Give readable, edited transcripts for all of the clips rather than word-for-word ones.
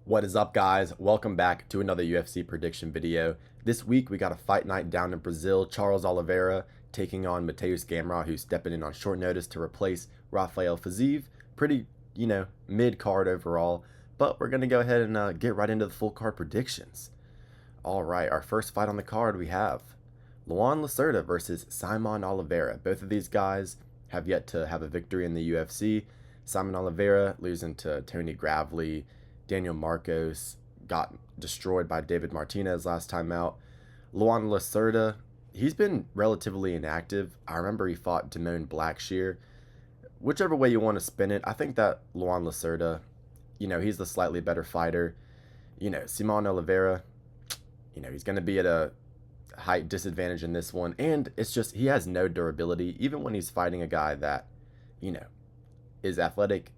What is up, guys? Welcome back to another UFC prediction video. This week we got a fight night down in Brazil. Charles Olivera taking on Mateusz Gamrot, who's stepping in on short notice to replace Rafael Fiziev. Pretty, mid card overall. But we're gonna go ahead and get right into the full card predictions. All right, our first fight on the card we have Lacerda versus Simon Olivera. Both of these guys have yet to have a victory in the UFC. Simon Olivera losing to Tony Gravely. Daniel Marcos got destroyed by David Martinez last time out. Lacerda, he's been relatively inactive. I remember he fought Damone Blackshear. Whichever way you want to spin it, I think that Lacerda, he's the slightly better fighter. Simon Olivera, he's going to be at a height disadvantage in this one. And it's just, he has no durability. Even when he's fighting a guy that, is athletic,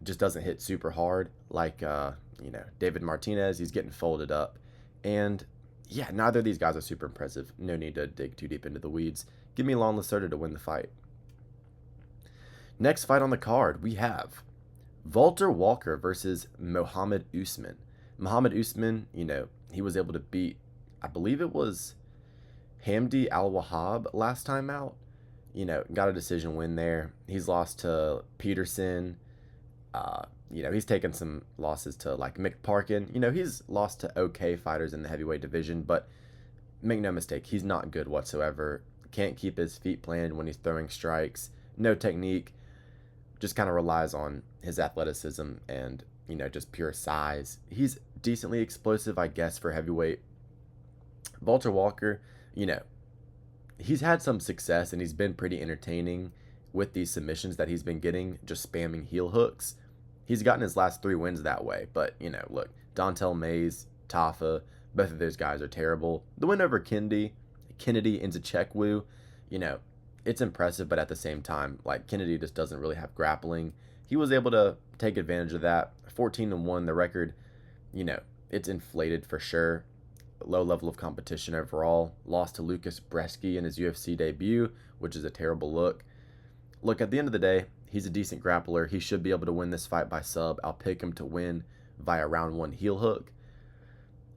just doesn't hit super hard like David Martinez. He's getting folded up, and yeah, neither of these guys are super impressive. No need to dig too deep into the weeds. Give me Lacerda to win the fight. Next fight on the card, we have Walter Walker versus Mohammed Usman. Mohammed Usman, he was able to beat, I believe it was Hamdi Al-Wahhab last time out. Got a decision win there. He's lost to Peterson. He's taken some losses to like Mick Parkin. He's lost to okay fighters in the heavyweight division, but make no mistake, he's not good whatsoever. Can't keep his feet planted when he's throwing strikes. No technique. Just kind of relies on his athleticism and, just pure size. He's decently explosive, I guess, for heavyweight. Walter Walker, he's had some success and he's been pretty entertaining with these submissions that he's been getting, just spamming heel hooks. He's gotten his last 3 wins that way, but, look, Dontel Mays, Tafa, both of those guys are terrible. The win over Kennedy into Chekwu, it's impressive, but at the same time, like, Kennedy just doesn't really have grappling. He was able to take advantage of that. 14-1, the record, it's inflated for sure. Low level of competition overall. Lost to Lucas Bresky in his UFC debut, which is a terrible look. Look, at the end of the day, he's a decent grappler. He should be able to win this fight by sub. I'll pick him to win via round 1 heel hook.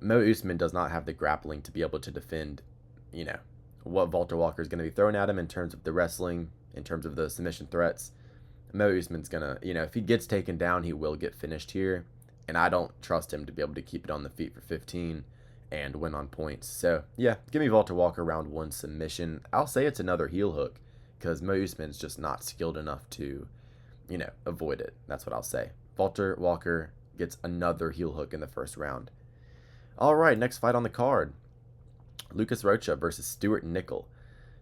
Mo Usman does not have the grappling to be able to defend, what Walter Walker is going to be throwing at him in terms of the wrestling, in terms of the submission threats. Mo Usman's going to, if he gets taken down, he will get finished here. And I don't trust him to be able to keep it on the feet for 15 and win on points. So, yeah, give me Walter Walker round 1 submission. I'll say it's another heel hook, because Mo Usman's just not skilled enough to, avoid it. That's what I'll say. Walter Walker gets another heel hook in the first round. All right, next fight on the card. Lucas Rocha versus Stuart Nicoll.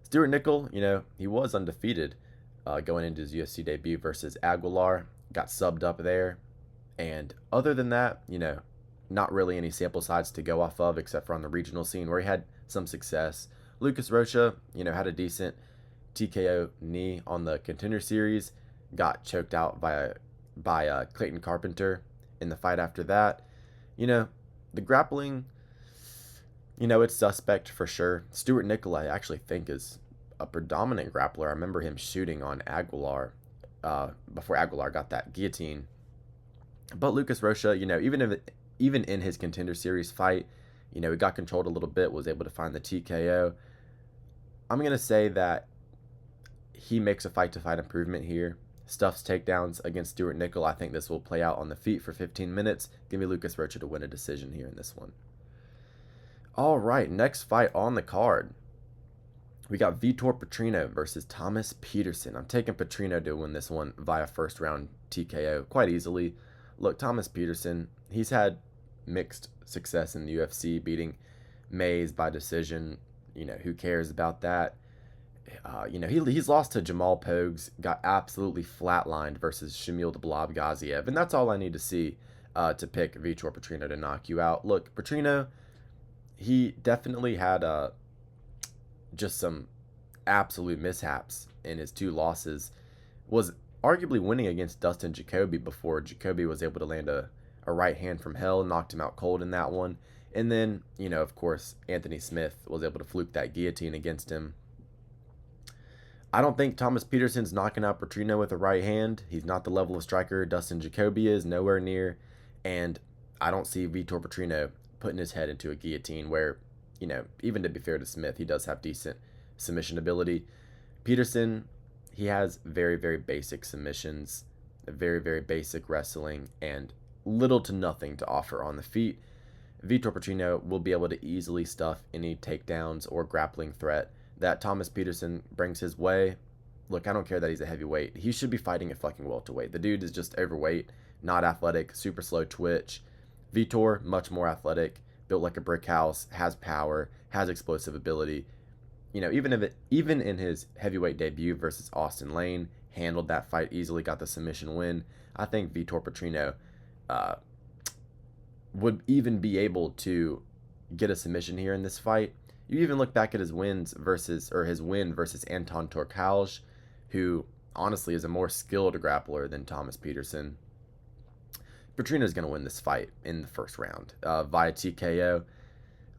Stuart Nicoll, he was undefeated going into his UFC debut versus Aguilar. Got subbed up there. And other than that, not really any sample size to go off of except for on the regional scene where he had some success. Lucas Rocha, had a decent TKO knee on the Contender Series, got choked out by Clayton Carpenter in the fight after that. The grappling, it's suspect for sure. Stuart Nicoll, I actually think, is a predominant grappler. I remember him shooting on Aguilar before Aguilar got that guillotine. But Lucas Rocha, even in his Contender Series fight, he got controlled a little bit, was able to find the TKO. I'm going to say that he makes a fight-to-fight improvement here. Stuffs takedowns against Stuart Nicoll. I think this will play out on the feet for 15 minutes. Give me Lucas Rocha to win a decision here in this one. All right, next fight on the card. We got Vitor Petrino versus Thomas Peterson. I'm taking Petrino to win this one via first round TKO quite easily. Look, Thomas Peterson, he's had mixed success in the UFC, beating Mays by decision. Who cares about that? He's lost to Jamal Pogues, got absolutely flatlined versus Shamil the Blob Gaziev, and that's all I need to see to pick Vitor Petrino to knock you out. Look, Petrino, he definitely had just some absolute mishaps in his 2 losses. Was arguably winning against Dustin Jacoby before Jacoby was able to land a right hand from hell, knocked him out cold in that one. And then, of course, Anthony Smith was able to fluke that guillotine against him. I don't think Thomas Peterson's knocking out Petrino with a right hand. He's not the level of striker Dustin Jacoby is, nowhere near. And I don't see Vitor Petrino putting his head into a guillotine where, even to be fair to Smith, he does have decent submission ability. Peterson, he has very, very basic submissions, very, very basic wrestling, and little to nothing to offer on the feet. Vitor Petrino will be able to easily stuff any takedowns or grappling threat that Thomas Peterson brings his way. Look, I don't care that he's a heavyweight. He should be fighting at fucking welterweight. The dude is just overweight, not athletic, super slow twitch. Vitor, much more athletic, built like a brick house, has power, has explosive ability. Even in his heavyweight debut versus Austin Lane, handled that fight easily, got the submission win. I think Vitor Petrino would even be able to get a submission here in this fight. You even look back at his win versus Anton Torkalj, who honestly is a more skilled grappler than Thomas Peterson. Petrino's going to win this fight in the first round via TKO.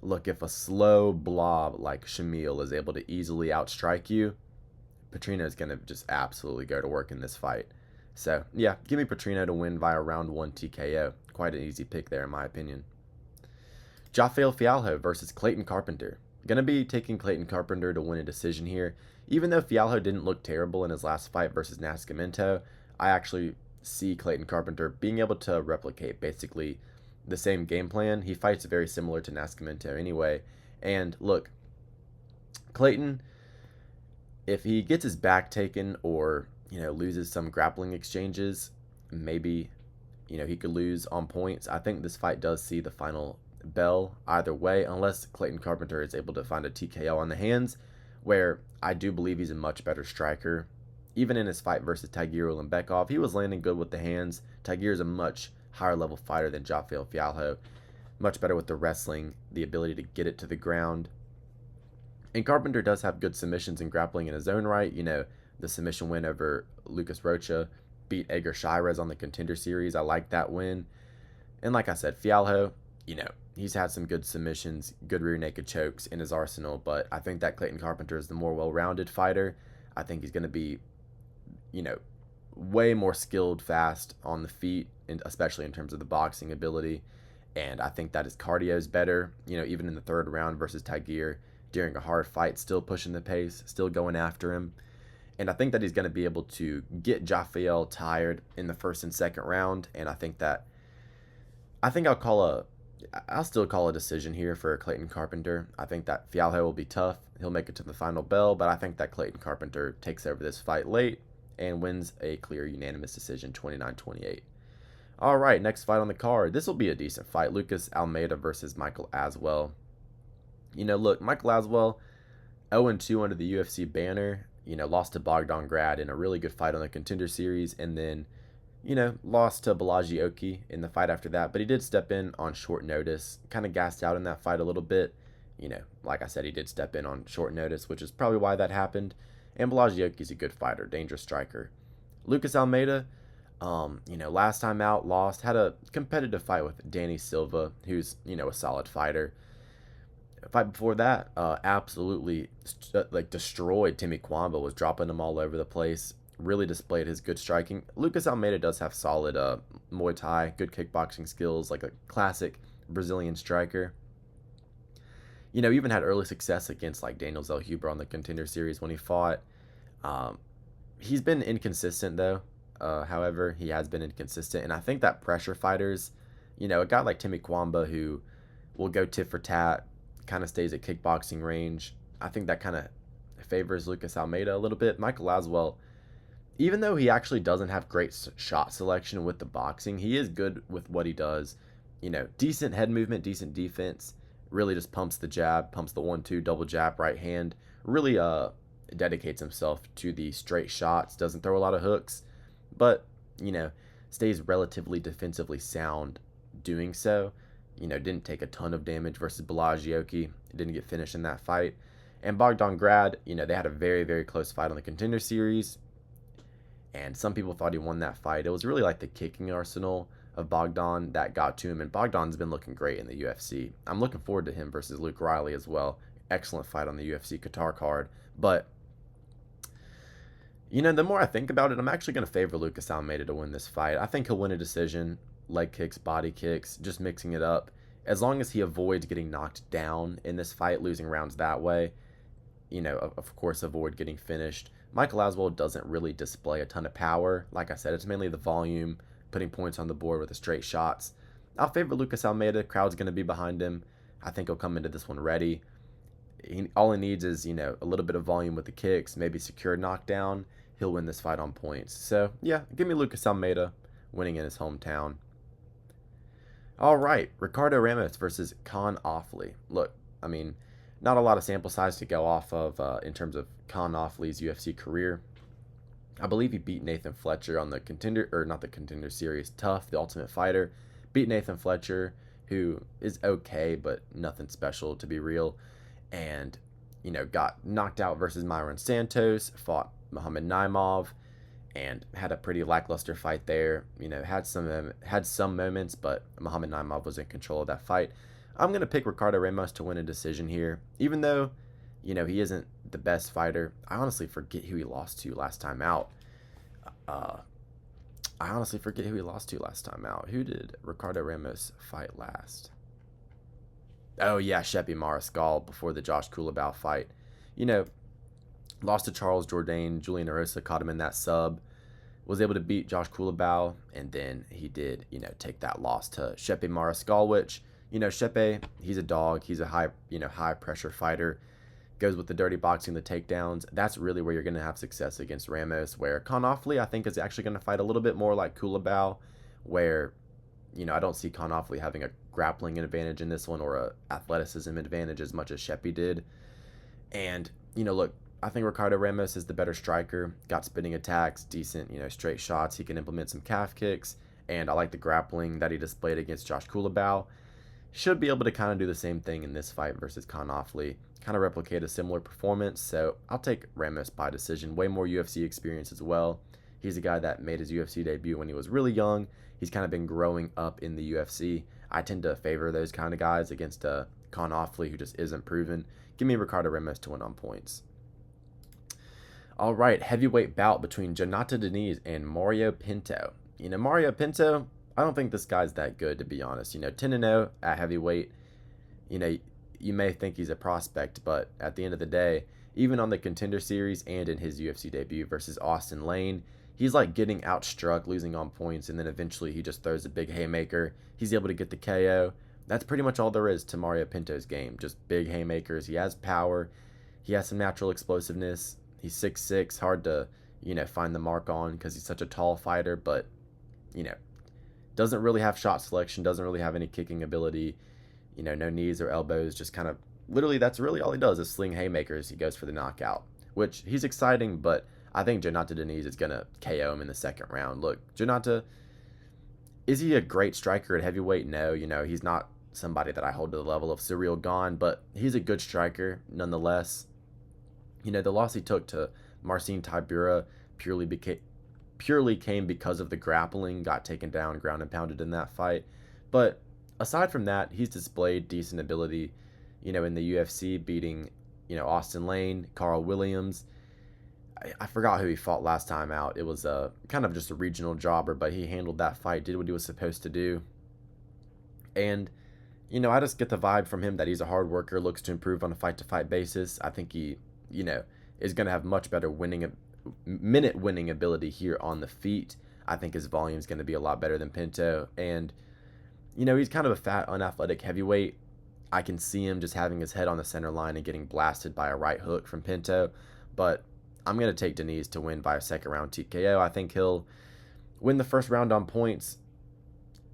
Look, if a slow blob like Shamil is able to easily outstrike you, Petrino's going to just absolutely go to work in this fight. So, yeah, give me Petrino to win via round 1 TKO. Quite an easy pick there, in my opinion. Rafael Fialho versus Clayton Carpenter. Going to be taking Clayton Carpenter to win a decision here. Even though Fialho didn't look terrible in his last fight versus Nascimento, I actually see Clayton Carpenter being able to replicate basically the same game plan. He fights very similar to Nascimento anyway. And look, Clayton, if he gets his back taken or, loses some grappling exchanges, maybe, he could lose on points. I think this fight does see the final bell either way, unless Clayton Carpenter is able to find a TKO on the hands, where I do believe he's a much better striker. Even in his fight versus Tagir Ulanbekov, he was landing good with the hands. Tagir is a much higher level fighter than Rafael Fialho. Much better with the wrestling, the ability to get it to the ground. And Carpenter does have good submissions and grappling in his own right. The submission win over Lucas Rocha, beat Edgar Shirez on the Contender Series. I like that win. And like I said, Fialho, he's had some good submissions, good rear naked chokes in his arsenal, but I think that Clayton Carpenter is the more well-rounded fighter. I think he's going to be, way more skilled, fast on the feet, and especially in terms of the boxing ability. And I think that his cardio is better, even in the third round versus Tagir during a hard fight, still pushing the pace, still going after him. And I think that he's going to be able to get Rafael tired in the first and second round. And I think I'll still call a decision here for Clayton Carpenter. I think that Fialho will be tough. He'll make it to the final bell, but I think that Clayton Carpenter takes over this fight late and wins a clear unanimous decision, 29-28. All right, next fight on the card. This will be a decent fight. Lucas Almeida versus Michael Aswell. Look, Michael Aswell, 0-2 under the UFC banner. Lost to Bogdan Grad in a really good fight on the Contender Series, and then, lost to Balaji Oki in the fight after that. But he did step in on short notice, kind of gassed out in that fight a little bit. Like I said, he did step in on short notice, which is probably why that happened. And Balaji Oki's a good fighter, dangerous striker. Lucas Almeida, last time out, lost, had a competitive fight with Danny Silva, who's, a solid fighter. Fight before that, absolutely destroyed Timmy Kwamba, was dropping him all over the place, really displayed his good striking. Lucas Almeida does have solid Muay Thai, good kickboxing skills, like a classic Brazilian striker. Even had early success against like Daniel Zellhuber on the Contender Series when he fought. He's been inconsistent though. However, he has been inconsistent, and I think that pressure fighters, a guy like Timmy Kwamba who will go tit for tat, kind of stays at kickboxing range, I think that kind of favors Lucas Almeida a little bit. Michael Aswell, even though he actually doesn't have great shot selection with the boxing, he is good with what he does. Decent head movement, decent defense, really just pumps the jab, pumps the 1-2 double jab right hand, really dedicates himself to the straight shots, doesn't throw a lot of hooks, but stays relatively defensively sound doing so. Didn't take a ton of damage versus Balaji Oki. Didn't get finished in that fight. And Bogdan Grad, they had a very, very close fight on the Contender Series. And some people thought he won that fight. It was really like the kicking arsenal of Bogdan that got to him. And Bogdan's been looking great in the UFC. I'm looking forward to him versus Luke Riley as well. Excellent fight on the UFC Qatar card. But, the more I think about it, I'm actually going to favor Lucas Almeida to win this fight. I think he'll win a decision. leg kicks, body kicks, just mixing it up. As long as he avoids getting knocked down in this fight, losing rounds that way, of course, avoid getting finished. Michael Aswell doesn't really display a ton of power. Like I said, it's mainly the volume, putting points on the board with the straight shots. I'll favor Lucas Almeida. Crowd's going to be behind him. I think he'll come into this one ready. All he needs is, a little bit of volume with the kicks, maybe secure knockdown. He'll win this fight on points. So, yeah, give me Lucas Almeida winning in his hometown. All right, Ricardo Ramos versus Con Ofli. Look, not a lot of sample size to go off of in terms of Con Ofli's UFC career. I believe he beat Nathan Fletcher on the not the contender series, Tough, the Ultimate Fighter. Beat Nathan Fletcher, who is okay, but nothing special to be real. And, got knocked out versus Myron Santos, fought Muhammad Naimov, and had a pretty lackluster fight there. Had some moments, but Muhammad Naimov was in control of that fight. I'm going to pick Ricardo Ramos to win a decision here. Even though, he isn't the best fighter, I honestly forget who he lost to last time out. Who did Ricardo Ramos fight last? Oh, yeah, Sheppy Mariscal before the Josh Kulabau fight. Lost to Charles Jourdain. Julian Erosa caught him in that sub. Was able to beat Josh Kulabau, and then he did, take that loss to Sheppy Mariscal, which, Sheppy, he's a dog. He's a high pressure fighter. Goes with the dirty boxing, the takedowns. That's really where you're going to have success against Ramos, where Con Ofli, I think, is actually going to fight a little bit more like Kulabau, where, I don't see Con Ofli having a grappling advantage in this one or a athleticism advantage as much as Sheppy did. And, look, I think Ricardo Ramos is the better striker. Got spinning attacks, decent, straight shots. He can implement some calf kicks. And I like the grappling that he displayed against Josh Kulabau. Should be able to kind of do the same thing in this fight versus Con Ofli. Kind of replicate a similar performance. So I'll take Ramos by decision. Way more UFC experience as well. He's a guy that made his UFC debut when he was really young. He's kind of been growing up in the UFC. I tend to favor those kind of guys against Con Ofli, who just isn't proven. Give me Ricardo Ramos to win on points. All right, heavyweight bout between Jonathan Diniz and Mario Pinto. Mario Pinto, I don't think this guy's that good, to be honest. 10-0 at heavyweight. You may think he's a prospect, but at the end of the day, even on the contender series and in his UFC debut versus Austin Lane, he's like getting outstruck, losing on points, and then eventually he just throws a big haymaker. He's able to get the KO. That's pretty much all there is to Mario Pinto's game. Just big haymakers. He has power. He has some natural explosiveness. He's 6'6", hard to, find the mark on because he's such a tall fighter, but, doesn't really have shot selection, doesn't really have any kicking ability, no knees or elbows, just kind of, literally, that's really all he does is sling haymakers. He goes for the knockout, which he's exciting, but I think Jonathan Diniz is going to KO him in the second round. Look, Jonathan, is he a great striker at heavyweight? No, he's not somebody that I hold to the level of Surreal Gone, but he's a good striker nonetheless. The loss he took to Marcin Tybura purely came because of the grappling, got taken down, ground and pounded in that fight. But aside from that, he's displayed decent ability, in the UFC, beating, Austin Lane, Carl Williams. I forgot who he fought last time out. It was kind of just a regional jobber, but he handled that fight, did what he was supposed to do. And, I just get the vibe from him that he's a hard worker, looks to improve on a fight-to-fight basis. I think he, is going to have much better minute winning ability here on the feet. I think his volume is going to be a lot better than Pinto. And, he's kind of a fat, unathletic heavyweight. I can see him just having his head on the center line and getting blasted by a right hook from Pinto. But I'm going to take Diniz to win by a second round TKO. I think he'll win the first round on points,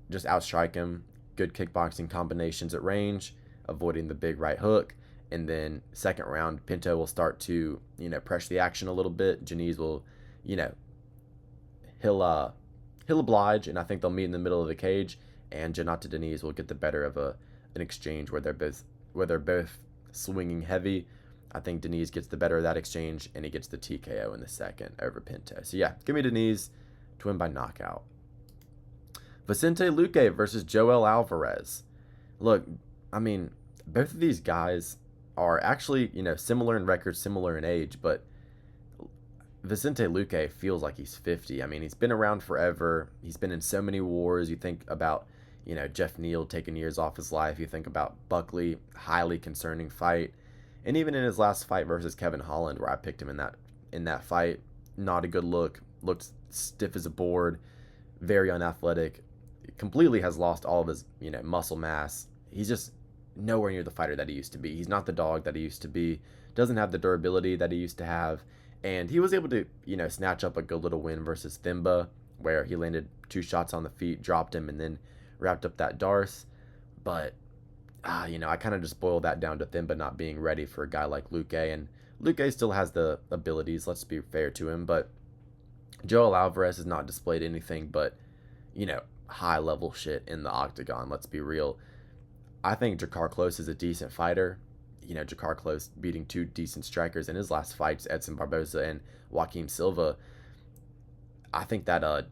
just outstrike him. Good kickboxing combinations at range, avoiding the big right hook. And then second round, Pinto will start to, pressure the action a little bit. Diniz will, he'll oblige, and I think they'll meet in the middle of the cage. And Jonathan Diniz will get the better of an exchange where they're both swinging heavy. I think Diniz gets the better of that exchange, and he gets the TKO in the second over Pinto. So yeah, give me Diniz to win by knockout. Vicente Luque versus Joel Alvarez. Look, both of these guys are actually, similar in record, similar in age, but Vicente Luque feels like he's 50. I mean, he's been around forever. He's been in so many wars. You think about, Jeff Neal taking years off his life. You think about Buckley, highly concerning fight. And even in his last fight versus Kevin Holland, where I picked him in that fight, not a good look. Looked stiff as a board, very unathletic. Completely has lost all of his, muscle mass. He's just nowhere near the fighter that he used to be. He's not the dog that he used to be. Doesn't have the durability that he used to have. And he was able to, snatch up a good little win versus Thimba, where he landed 2 shots on the feet, dropped him, and then wrapped up that Darce. But, I kind of just boiled that down to Thimba not being ready for a guy like Luque. And Luque still has the abilities, let's be fair to him. But Joel Alvarez has not displayed anything but, high-level shit in the octagon, let's be real. I think Jakar Close is a decent fighter. Jakar Close beating 2 decent strikers in his last fights, Edson Barboza and Joaquim Silva. I think that,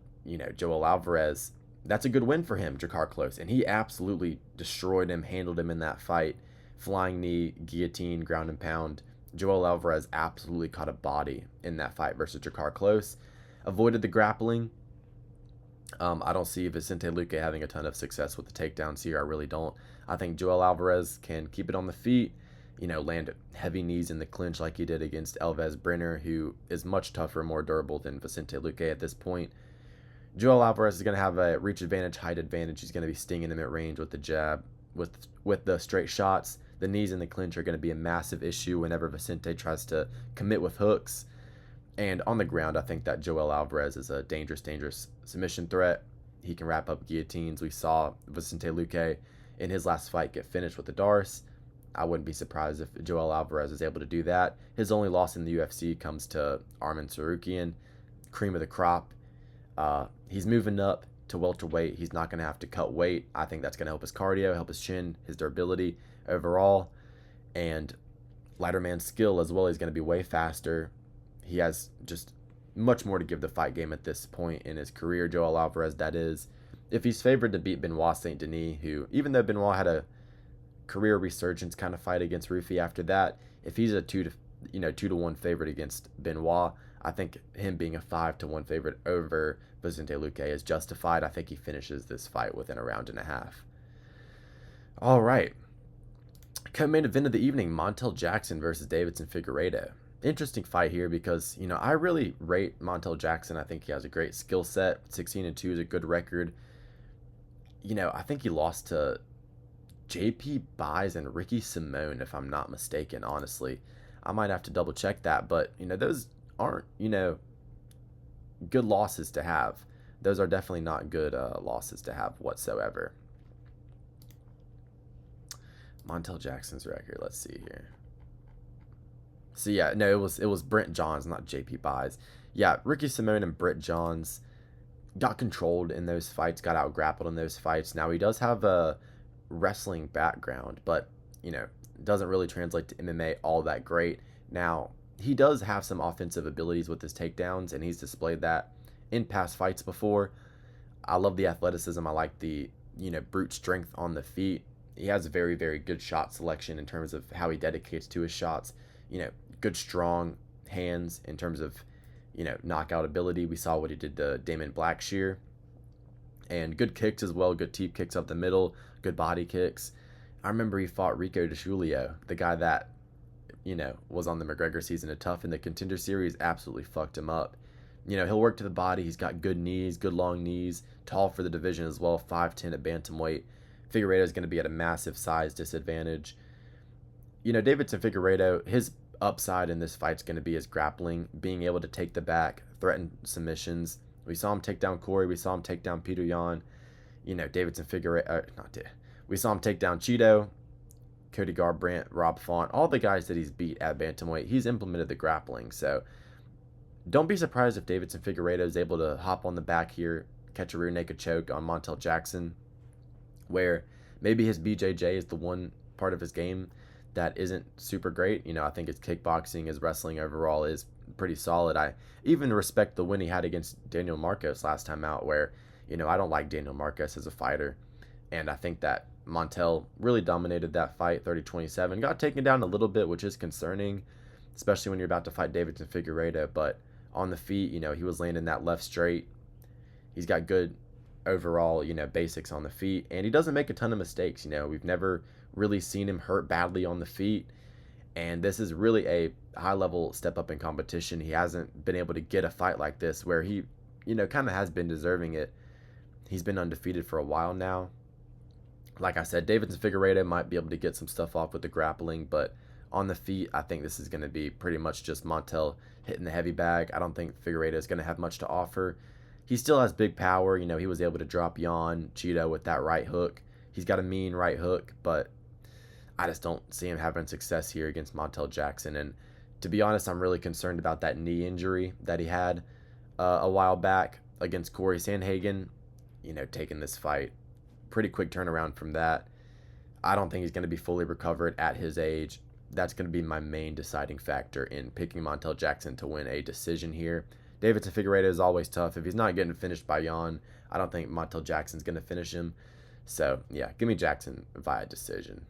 Joel Alvarez, that's a good win for him, Jakar Close. And he absolutely destroyed him, handled him in that fight. Flying knee, guillotine, ground and pound. Joel Alvarez absolutely caught a body in that fight versus Jakar Close. Avoided the grappling. I don't see Vicente Luque having a ton of success with the takedowns here. I really don't. I think Joel Alvarez can keep it on the feet, land heavy knees in the clinch like he did against Elvis Brenner, who is much tougher, more durable than Vicente Luque at this point. Joel Alvarez is going to have a reach advantage, height advantage. He's going to be stinging him at range with the jab, with the straight shots. The knees in the clinch are going to be a massive issue whenever Vicente tries to commit with hooks. And on the ground, I think that Joel Alvarez is a dangerous submission threat. He can wrap up guillotines. We saw Vicente Luque in his last fight get finished with the Darce. I wouldn't be surprised if Joel Alvarez is able to do that. His only loss in the UFC comes to Arman Tsarukyan, cream of the crop. He's moving up to welterweight. He's not going to have to cut weight. I think that's going to help his cardio, help his chin, his durability overall. And lighter man skill as well. He's going to be way faster. He has just much more to give the fight game at this point in his career, Joel Alvarez, that is. If he's favored to beat Benoit Saint Denis, who, even though Benoit had a career resurgence kind of fight against Rufi after that, if he's a 2-1 favorite against Benoit, I think him being a 5-1 favorite over Vicente Luque is justified. I think he finishes this fight within a round and a half. All right. Co-main event of the evening, Montel Jackson versus Deiveson Figueiredo. Interesting fight here because, I really rate Montel Jackson. I think he has a great skill set. 16-2 is a good record. I think he lost to JP Buys and Ricky Simone, if I'm not mistaken, honestly. I might have to double check that, but, those aren't, good losses to have. Those are definitely not good losses to have whatsoever. Montel Jackson's record, let's see here. So yeah, no, it was Brent Johns, not JP Buys. Yeah, Ricky Simone and Brent Johns got controlled in those fights, got out grappled in those fights. Now he does have a wrestling background, but doesn't really translate to MMA all that great. Now he does have some offensive abilities with his takedowns, and he's displayed that in past fights before. I love the athleticism. I like the brute strength on the feet. He has a very, very good shot selection in terms of how he dedicates to his shots. Good strong hands in terms of knockout ability. We saw what he did to Damon Blackshear. And good kicks as well, good teep kicks up the middle, good body kicks. I remember he fought Rico DeShulio, the guy that, was on the McGregor season of Tough in the Contender Series, absolutely fucked him up. He'll work to the body. He's got good knees, good long knees, tall for the division as well, 5'10" at bantamweight. Figueiredo is going to be at a massive size disadvantage. Deiveson Figueiredo, his upside in this fight's going to be his grappling, being able to take the back, threaten submissions. We saw him take down Corey. We saw him take down Peter Yan. Deiveson Figueiredo, we saw him take down Cheeto, Cody Garbrandt, Rob Font, all the guys that he's beat at bantamweight. He's implemented the grappling. So don't be surprised if Deiveson Figueiredo is able to hop on the back here, catch a rear naked choke on Montel Jackson, where maybe his BJJ is the one part of his game that isn't super great. I think his kickboxing, his wrestling overall is pretty solid. I even respect the win he had against Daniel Marcos last time out, where, I don't like Daniel Marcos as a fighter. And I think that Montel really dominated that fight, 30-27. Got taken down a little bit, which is concerning, especially when you're about to fight Deiveson Figueiredo. But on the feet. He was landing that left straight. He's got good overall, basics on the feet, and he doesn't make a ton of mistakes. We've never really seen him hurt badly on the feet, and this is really a high-level step up in competition. He hasn't been able to get a fight like this where he, kind of has been deserving it. He's been undefeated for a while now. Like I said, Davidson Figueiredo might be able to get some stuff off with the grappling, but on the feet, I think this is going to be pretty much just Montel hitting the heavy bag. I don't think Figueiredo is going to have much to offer. He still has big power. He was able to drop Jan Cheeto with that right hook. He's got a mean right hook, but I just don't see him having success here against Montel Jackson. And to be honest, I'm really concerned about that knee injury that he had a while back against Corey Sandhagen. Taking this fight, pretty quick turnaround from that. I don't think he's going to be fully recovered at his age. That's going to be my main deciding factor in picking Montel Jackson to win a decision here. Davidson Figueiredo is always tough. If he's not getting finished by Jan, I don't think Montel Jackson's going to finish him. So, yeah, give me Jackson via decision.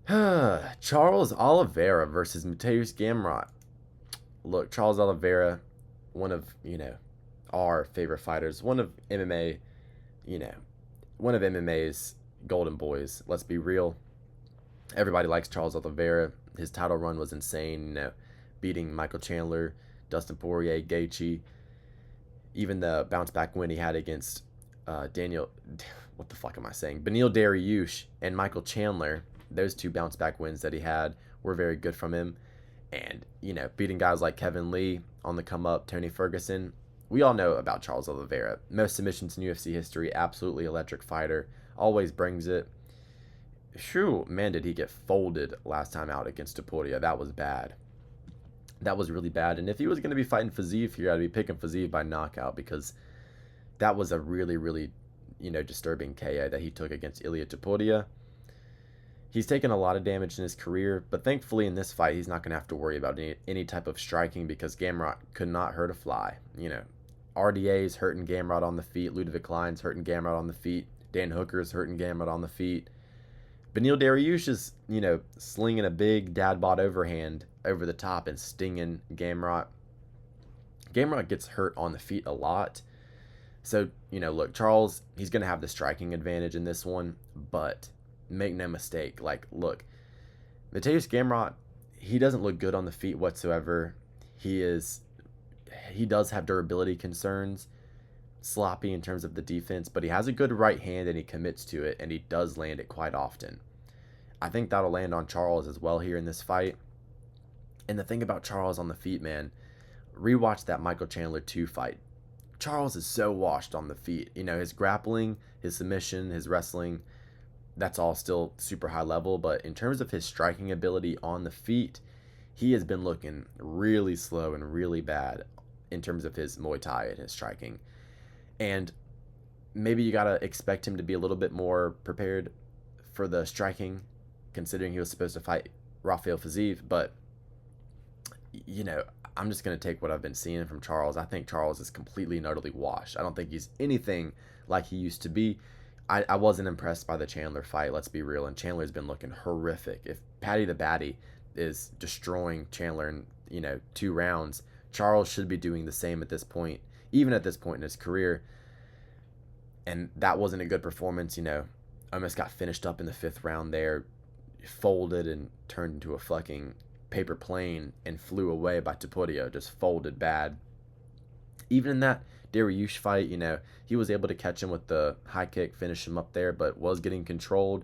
Charles Olivera versus Mateusz Gamrot. Look, Charles Olivera, one of, our favorite fighters, one of MMA's golden boys. Let's be real. Everybody likes Charles Olivera. His title run was insane, beating Michael Chandler, Dustin Poirier, Gaethje. Even the bounce back win he had against Beneil Dariush and Michael Chandler. Those two bounce back wins that he had were very good from him. And, beating guys like Kevin Lee on the come up, Tony Ferguson. We all know about Charles Oliveira. Most submissions in UFC history, absolutely electric fighter. Always brings it. Shoo, man, did he get folded last time out against Topuria. That was bad. That was really bad. And if he was going to be fighting Fiziev here, I'd be picking Fiziev by knockout, because that was a really, really, disturbing KO that he took against Ilia Topuria. He's taken a lot of damage in his career, but thankfully in this fight, he's not going to have to worry about any type of striking, because Gamrot could not hurt a fly. RDA's hurting Gamrot on the feet. Ludovic Klein's hurting Gamrot on the feet. Dan Hooker's hurting Gamrot on the feet. Beneil Dariush is, slinging a big dad bod overhand over the top and stinging Gamrot. Gamrot gets hurt on the feet a lot. So, look, Charles, he's going to have the striking advantage in this one, but make no mistake, look, Mateusz Gamrot, he doesn't look good on the feet whatsoever. He does have durability concerns, sloppy in terms of the defense, but he has a good right hand and he commits to it, and he does land it quite often. I think that'll land on Charles as well here in this fight. And the thing about Charles on the feet, man, rewatch that Michael Chandler 2 fight. Charles is so washed on the feet. His grappling, his submission, his wrestling, that's all still super high level, but in terms of his striking ability on the feet, he has been looking really slow and really bad in terms of his Muay Thai and his striking. And maybe you got to expect him to be a little bit more prepared for the striking, considering he was supposed to fight Rafael Fiziev. But, I'm just going to take what I've been seeing from Charles. I think Charles is completely and utterly washed. I don't think he's anything like he used to be. I wasn't impressed by the Chandler fight, let's be real, and Chandler's been looking horrific. If Paddy the Batty is destroying Chandler in, 2 rounds, Charles should be doing the same at this point, even at this point in his career. And that wasn't a good performance, almost got finished up in the 5th round there, folded and turned into a fucking paper plane and flew away by Topuria, just folded bad. Even in that Dariush fight, he was able to catch him with the high kick, finish him up there, but was getting controlled.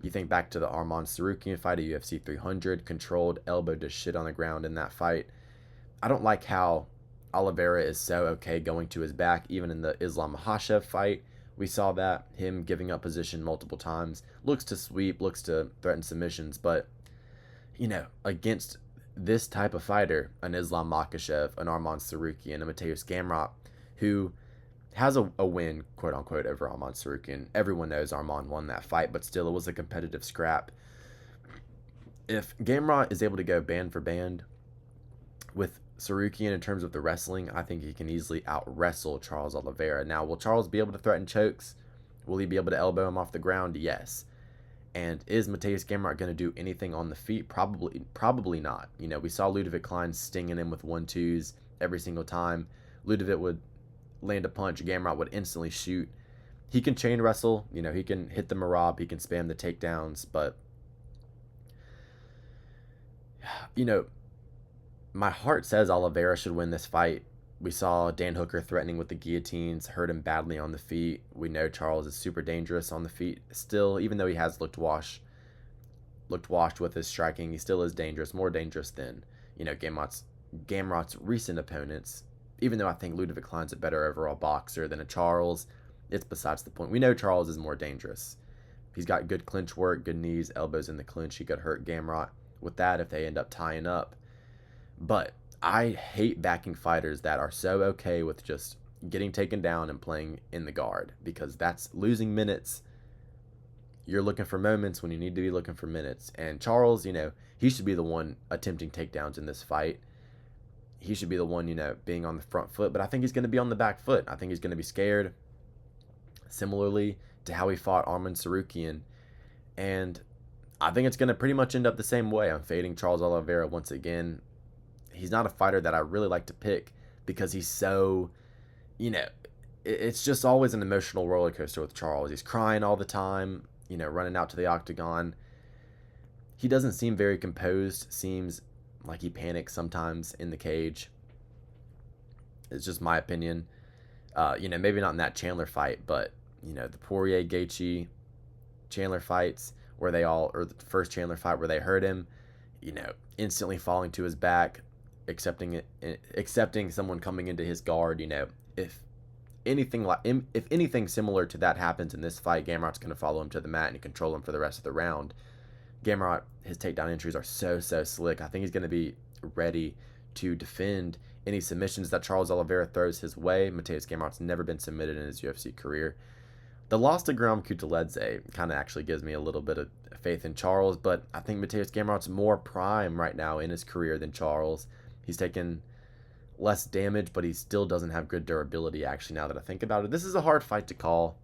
You think back to the Arman Tsarukyan fight at UFC 300, controlled, elbowed to shit on the ground in that fight. I don't like how Olivera is so okay going to his back. Even in the Islam Makhachev fight, we saw that, him giving up position multiple times. Looks to sweep, looks to threaten submissions, but, against this type of fighter, an Islam Makhachev, an Arman Tsarukyan, a Mateusz Gamrot, who has a win, quote-unquote, over Arman Tsarukyan. Everyone knows Arman won that fight, but still it was a competitive scrap. If Gamrot is able to go band for band with Tsarukyan in terms of the wrestling, I think he can easily out-wrestle Charles Olivera. Now, will Charles be able to threaten chokes? Will he be able to elbow him off the ground? Yes. And is Mateusz Gamrot going to do anything on the feet? Probably not. You know, we saw Ludovic Klein stinging him with 1-2s every single time. Ludovic would land a punch, Gamrot would instantly shoot. He can chain wrestle, you know, he can hit the Marab, he can spam the takedowns, but, you know, my heart says Olivera should win this fight. We saw Dan Hooker threatening with the guillotines, hurt him badly on the feet. We know Charles is super dangerous on the feet still, even though he has looked washed with his striking. He still is dangerous, more dangerous than, you know, Gamrot's recent opponents. Even though I think Ludovic Klein's a better overall boxer than a Charles, it's besides the point. We know Charles is more dangerous. He's got good clinch work, good knees, elbows in the clinch. He could hurt Gamrot with that if they end up tying up. But I hate backing fighters that are so okay with just getting taken down and playing in the guard, because that's losing minutes. You're looking for moments when you need to be looking for minutes. And Charles, you know, he should be the one attempting takedowns in this fight. He should be the one, you know, being on the front foot, but I think he's going to be on the back foot. I think he's going to be scared, similarly to how he fought Arman Sarukian. And I think it's going to pretty much end up the same way. I'm fading Charles Oliveira once again. He's not a fighter that I really like to pick because he's so, you know, it's just always an emotional roller coaster with Charles. He's crying all the time, you know, running out to the octagon. He doesn't seem very composed, seems like he panics sometimes in the cage. It's just my opinion. You know, maybe not in that Chandler fight, but, you know, the Poirier-Gaethje Chandler fights or the first Chandler fight where they hurt him, you know, instantly falling to his back, accepting someone coming into his guard. You know, if anything similar to that happens in this fight, Gamrot's going to follow him to the mat and control him for the rest of the round. Gamrot, his takedown entries are so slick. I think he's going to be ready to defend any submissions that Charles Oliveira throws his way. Mateusz Gamrot's never been submitted in his UFC career. The loss to Guram Kutateladze kind of actually gives me a little bit of faith in Charles, but I think Mateusz Gamrot's more prime right now in his career than Charles. He's taken less damage, but he still doesn't have good durability, actually, now that I think about it. This is a hard fight to call.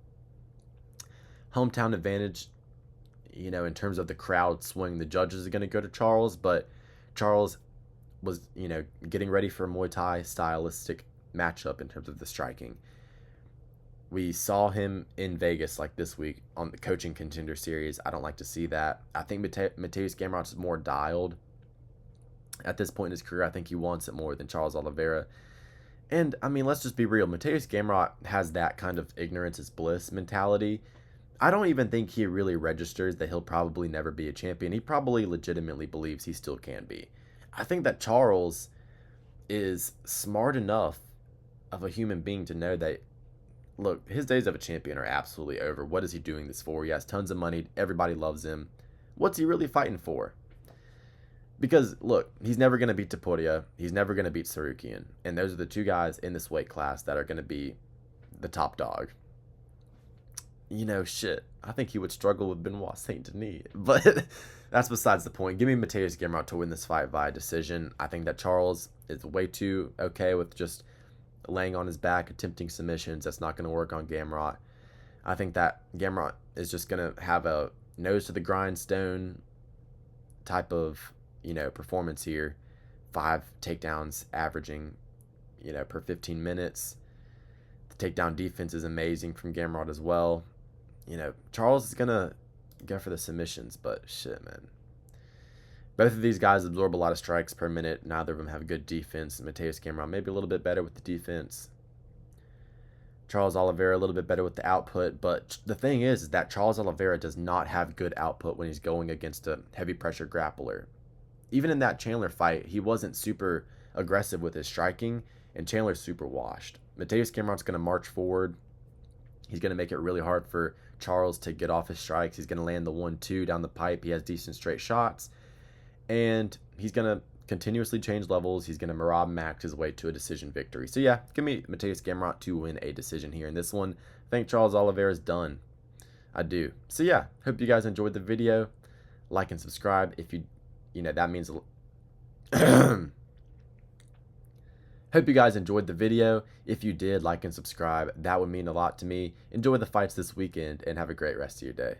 Hometown advantage, you know, in terms of the crowd swing, the judges are going to go to Charles, but Charles was, you know, getting ready for a Muay Thai stylistic matchup in terms of the striking. We saw him in Vegas like this week on the Coaching Contender Series. I don't like to see that. I think Mateusz Gamrot is more dialed at this point in his career. I think he wants it more than Charles Oliveira. And, I mean, let's just be real. Mateusz Gamrot has that kind of ignorance is bliss mentality. I don't even think he really registers that he'll probably never be a champion. He probably legitimately believes he still can be. I think that Charles is smart enough of a human being to know that, look, his days of a champion are absolutely over. What is he doing this for? He has tons of money. Everybody loves him. What's he really fighting for? Because, look, he's never going to beat Topuria. He's never going to beat Sarukian. And those are the two guys in this weight class that are going to be the top dog. You know, shit, I think he would struggle with Benoit Saint Denis. But that's besides the point. Give me Mateusz Gamrot to win this fight via decision. I think that Charles is way too okay with just laying on his back, attempting submissions. That's not going to work on Gamrot. I think that Gamrot is just going to have a nose to the grindstone type of, you know, performance here. 5 takedowns averaging, you know, per 15 minutes. The takedown defense is amazing from Gamrot as well. You know, Charles is going to go for the submissions, but shit, man. Both of these guys absorb a lot of strikes per minute. Neither of them have good defense. Mateusz Gamrot maybe a little bit better with the defense. Charles Oliveira a little bit better with the output. But the thing is that Charles Oliveira does not have good output when he's going against a heavy pressure grappler. Even in that Chandler fight, he wasn't super aggressive with his striking, and Chandler's super washed. Mateusz Gamrot's going to march forward. He's going to make it really hard for Charles to get off his strikes. He's going to land the 1-2 down the pipe. He has decent straight shots. And he's going to continuously change levels. He's going to Marab max his way to a decision victory. So, yeah, give me Mateusz Gamrot to win a decision here in this one. I think Charles Oliveira's done. I do. So, yeah, hope you guys enjoyed the video. Like and subscribe if you know, that means hope you guys enjoyed the video. If you did, like and subscribe. That would mean a lot to me. Enjoy the fights this weekend and have a great rest of your day.